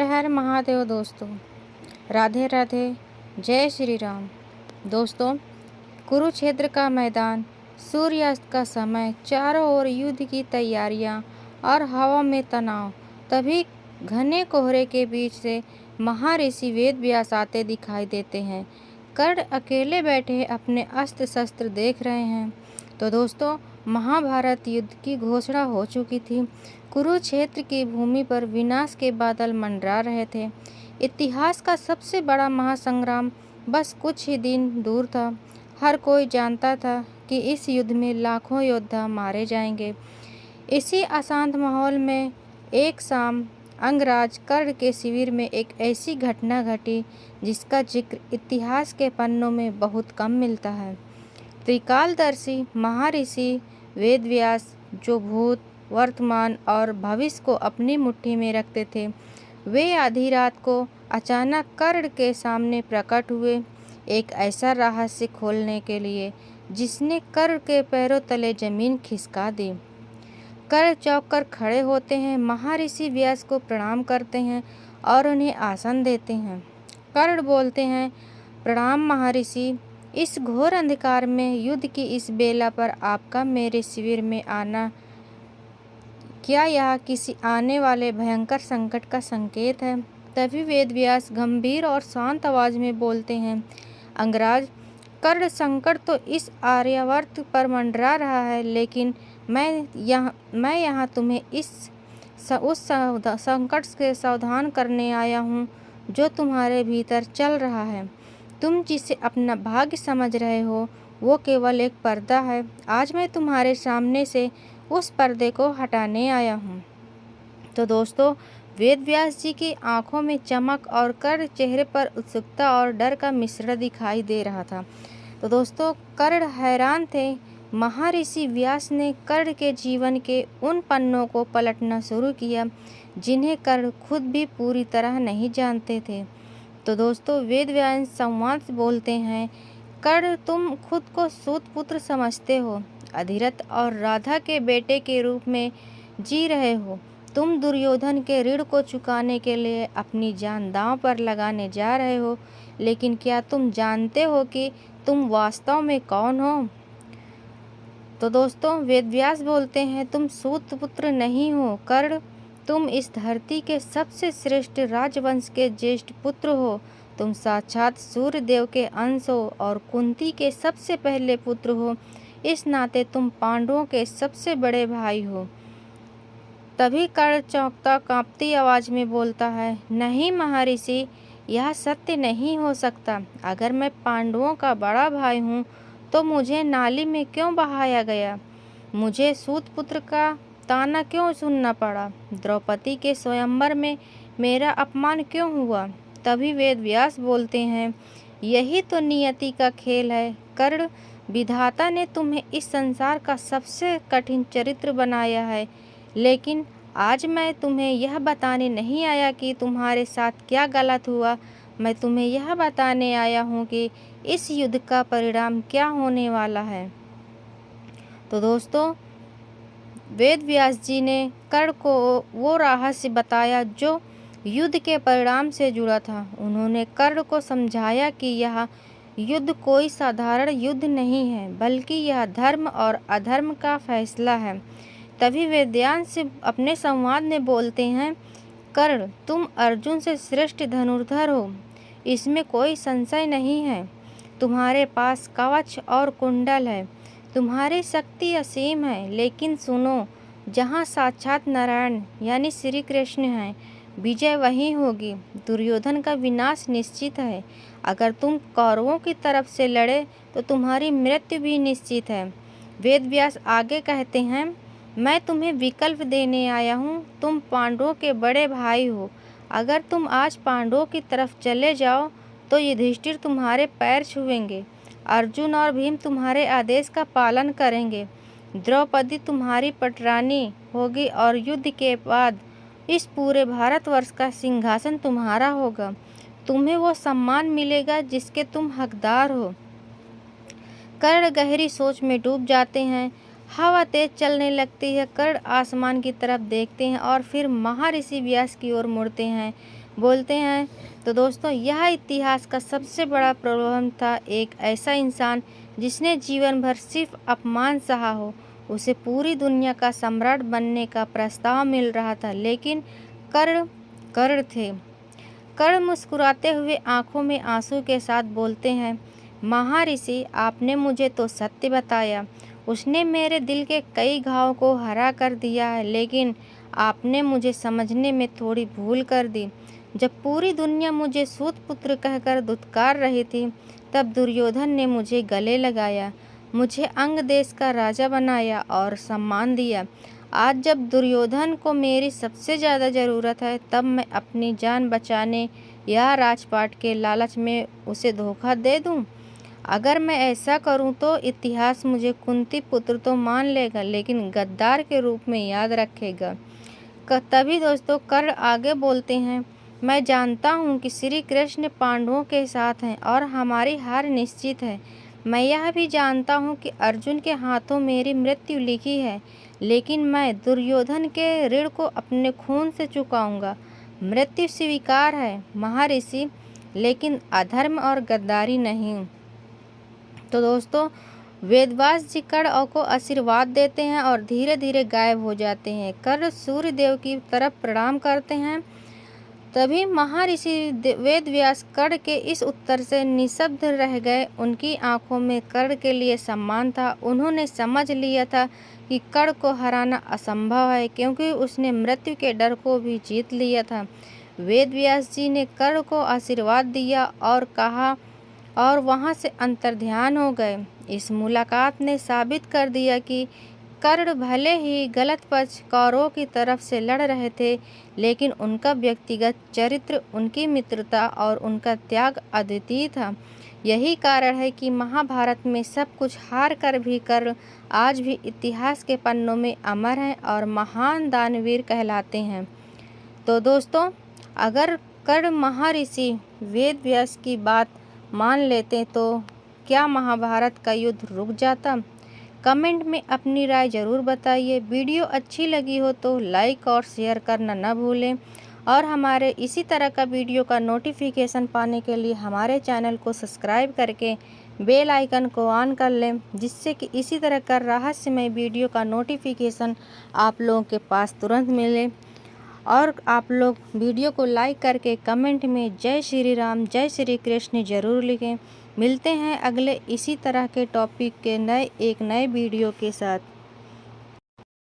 हर महादेव दोस्तों, राधे राधे, जय श्री राम। दोस्तों, कुरुक्षेत्र का मैदान, सूर्यास्त का समय, चारों ओर युद्ध की तैयारियां और हवा में तनाव। तभी घने कोहरे के बीच से महर्षि वेद व्यास आते दिखाई देते हैं। कर्ण अकेले बैठे अपने अस्त्र शस्त्र देख रहे हैं। तो दोस्तों, महाभारत युद्ध की घोषणा हो चुकी थी। कुरुक्षेत्र की भूमि पर विनाश के बादल मंडरा रहे थे। इतिहास का सबसे बड़ा महासंग्राम बस कुछ ही दिन दूर था। हर कोई जानता था कि इस युद्ध में लाखों योद्धा मारे जाएंगे। इसी अशांत माहौल में एक शाम अंगराज कर्ण के शिविर में एक ऐसी घटना घटी जिसका जिक्र इतिहास के पन्नों में बहुत कम मिलता है। त्रिकालदर्शी महर्षि वेदव्यास, जो भूत, वर्तमान और भविष्य को अपनी मुट्ठी में रखते थे, वे आधी रात को अचानक कर्ण के सामने प्रकट हुए, एक ऐसा रहस्य खोलने के लिए जिसने कर्ण के पैरों तले जमीन खिसका दी। कर्ण चौंक कर खड़े होते हैं, महर्षि व्यास को प्रणाम करते हैं और उन्हें आसन देते हैं। कर्ण बोलते हैं, प्रणाम महर्षि, इस घोर अंधकार में युद्ध की इस बेला पर आपका मेरे शिविर में आना, क्या यह किसी आने वाले भयंकर संकट का संकेत है? तभी वेदव्यास गंभीर और शांत आवाज में बोलते हैं, अंगराज कर्ण, संकट तो इस आर्यावर्त पर मंडरा रहा है, लेकिन मैं यहाँ तुम्हें उस संकट से सावधान करने आया हूँ जो तुम्हारे भीतर चल रहा है। तुम जिसे अपना भाग्य समझ रहे हो वो केवल एक पर्दा है। आज मैं तुम्हारे सामने से उस पर्दे को हटाने आया हूँ। तो दोस्तों, वेदव्यास जी की आंखों में चमक और कर्ण चेहरे पर उत्सुकता और डर का मिश्रण दिखाई दे रहा था। तो दोस्तों, कर्ण हैरान थे। महर्षि व्यास ने कर्ण के जीवन के उन पन्नों को पलटना शुरू किया जिन्हें कर्ण खुद भी पूरी तरह नहीं जानते थे। तो दोस्तों, वेदव्यास संवाद बोलते हैं, कर्ण, तुम खुद को सूत पुत्र समझते हो, अधिरथ और राधा के बेटे के रूप में जी रहे हो। तुम दुर्योधन के ऋण को चुकाने के लिए अपनी जान दांव पर लगाने जा रहे हो, लेकिन क्या तुम जानते हो कि तुम वास्तव में कौन हो? तो दोस्तों, वेदव्यास बोलते हैं, तुम सूत पुत्र नहीं हो कर्ण, तुम इस धरती के सबसे श्रेष्ठ राजवंश के ज्येष्ठ पुत्र हो। तुम साक्षात सूर्य देव के अंश हो और कुंती के सबसे पहले पुत्र हो। इस नाते तुम पांडवों के सबसे बड़े भाई हो। तभी कर्ण चौंकता कांपती आवाज में बोलता है, नहीं महर्षि, यह सत्य नहीं हो सकता। अगर मैं पांडवों का बड़ा भाई हूँ तो मुझे नाली में क्यों बहाया गया? मुझे सूत पुत्र का ताना क्यों सुनना पड़ा? द्रौपदी के स्वयंवर में मेरा अपमान क्यों हुआ? तभी वेदव्यास बोलते हैं, यही तो नियति का खेल है कर्ण। विधाता ने तुम्हें इस संसार का सबसे कठिन चरित्र बनाया है, लेकिन आज मैं तुम्हें यह बताने नहीं आया कि तुम्हारे साथ क्या गलत हुआ। मैं तुम्हें यह बताने आया हूँ कि इस युद्ध का परिणाम क्या होने वाला है। तो दोस्तों, वेदव्यास जी ने कर्ण को वो रहस्य बताया जो युद्ध के परिणाम से जुड़ा था। उन्होंने कर्ण को समझाया कि यह युद्ध कोई साधारण युद्ध नहीं है, बल्कि यह धर्म और अधर्म का फैसला है। तभी वेदव्यास अपने संवाद में बोलते हैं, कर्ण, तुम अर्जुन से श्रेष्ठ धनुर्धर हो, इसमें कोई संशय नहीं है। तुम्हारे पास कवच और कुंडल है, तुम्हारी शक्ति असीम है, लेकिन सुनो, जहाँ साक्षात नारायण यानी श्री कृष्ण हैं, विजय वहीं होगी। दुर्योधन का विनाश निश्चित है। अगर तुम कौरवों की तरफ से लड़े तो तुम्हारी मृत्यु भी निश्चित है। वेदव्यास आगे कहते हैं, मैं तुम्हें विकल्प देने आया हूँ। तुम पांडवों के बड़े भाई हो। अगर तुम आज पांडवों की तरफ चले जाओ तो युधिष्ठिर तुम्हारे पैर छुएंगे, अर्जुन और भीम तुम्हारे आदेश का पालन करेंगे, द्रौपदी तुम्हारी पटरानी होगी और युद्ध के बाद इस पूरे भारतवर्ष का सिंहासन तुम्हारा होगा। तुम्हें वो सम्मान मिलेगा जिसके तुम हकदार हो। कर्ण गहरी सोच में डूब जाते हैं। हवा तेज चलने लगती है। कर्ण आसमान की तरफ देखते हैं और फिर महर्षि व्यास की ओर मुड़ते हैं। बोलते हैं। तो दोस्तों यह इतिहास का सबसे बड़ा प्रलोभन था। एक ऐसा इंसान जिसने जीवन भर सिर्फ अपमान सहा हो, उसे पूरी दुनिया का सम्राट बनने का प्रस्ताव मिल रहा था, लेकिन कर्ण कर्ण थे। कर्ण मुस्कुराते हुए आंखों में आंसू के साथ बोलते हैं, महर्षि आपने मुझे तो सत्य बताया, उसने मेरे दिल के कई घावों को हरा कर दिया है, लेकिन आपने मुझे समझने में थोड़ी भूल कर दी। जब पूरी दुनिया मुझे सूत पुत्र कहकर दुत्कार रही थी, तब दुर्योधन ने मुझे गले लगाया, मुझे अंग देश का राजा बनाया और सम्मान दिया। आज जब दुर्योधन को मेरी सबसे ज़्यादा ज़रूरत है, तब मैं अपनी जान बचाने या राजपाट के लालच में उसे धोखा दे दूं? अगर मैं ऐसा करूं तो इतिहास मुझे कुंती पुत्र तो मान लेगा, लेकिन गद्दार के रूप में याद रखेगा। तभी दोस्तों कर्ण आगे बोलते हैं, मैं जानता हूं कि श्री कृष्ण पांडवों के साथ हैं और हमारी हार निश्चित है। मैं यह भी जानता हूं कि अर्जुन के हाथों मेरी मृत्यु लिखी है, लेकिन मैं दुर्योधन के ऋण को अपने खून से चुकाऊंगा। मृत्यु स्वीकार है महर्षि, लेकिन अधर्म और गद्दारी नहीं। तो दोस्तों वेदव्यास जी कर्ण को आशीर्वाद देते हैं और धीरे धीरे गायब हो जाते हैं। कर्ण सूर्य देव की तरफ प्रणाम करते हैं। तभी महर्षि वेदव्यास कर्ण के इस उत्तर से निशब्द रह गए। उनकी आंखों में कर्ण के लिए सम्मान था। उन्होंने समझ लिया था कि कर्ण को हराना असंभव है, क्योंकि उसने मृत्यु के डर को भी जीत लिया था। वेदव्यास जी ने कर्ण को आशीर्वाद दिया और कहा और वहां से अंतर्ध्यान हो गए। इस मुलाकात ने साबित कर दिया कि कर्ण भले ही गलत पक्ष कौरवों की तरफ से लड़ रहे थे, लेकिन उनका व्यक्तिगत चरित्र, उनकी मित्रता और उनका त्याग अद्वितीय था। यही कारण है कि महाभारत में सब कुछ हार कर भी कर्ण आज भी इतिहास के पन्नों में अमर हैं और महान दानवीर कहलाते हैं। तो दोस्तों अगर कर्ण महर्षि वेदव्यास की बात मान लेते तो क्या महाभारत का युद्ध रुक जाता? कमेंट में अपनी राय ज़रूर बताइए। वीडियो अच्छी लगी हो तो लाइक और शेयर करना न भूलें और हमारे इसी तरह का वीडियो का नोटिफिकेशन पाने के लिए हमारे चैनल को सब्सक्राइब करके बेल आइकन को ऑन कर लें, जिससे कि इसी तरह का रहस्यमय वीडियो का नोटिफिकेशन आप लोगों के पास तुरंत मिले। और आप लोग वीडियो को लाइक करके कमेंट में जय श्री राम, जय श्री कृष्ण ज़रूर लिखें। मिलते हैं अगले इसी तरह के टॉपिक के एक नए वीडियो के साथ।